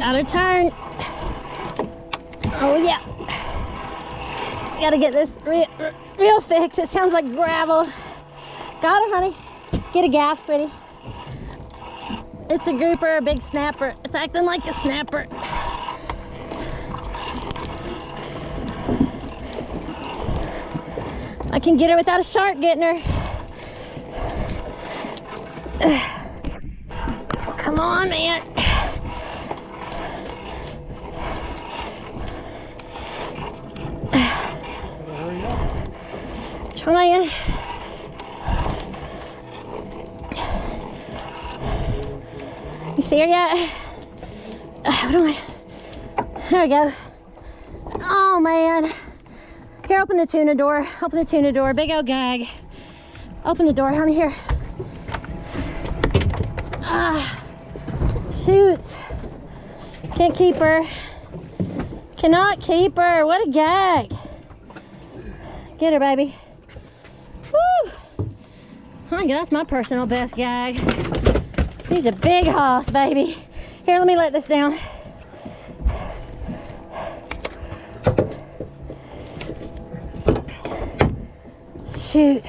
Got her turn. Oh yeah. Gotta get this real fix. It sounds like gravel. Got her, honey. Get a gaff, sweetie. It's a grouper, a big snapper. It's acting like a snapper. I can get her without a shark getting her. Come on, man. Trying. You see her yet? What am I? There we go. Oh man. Here, open the tuna door. Open the tuna door. Big old gag. Open the door, honey. Here. Ah, shoot. Can't keep her. Cannot keep her. What a gag. Get her, baby. Woo! I guess that's my personal best gag. He's a big hoss, baby. Here, let me let this down. Shoot.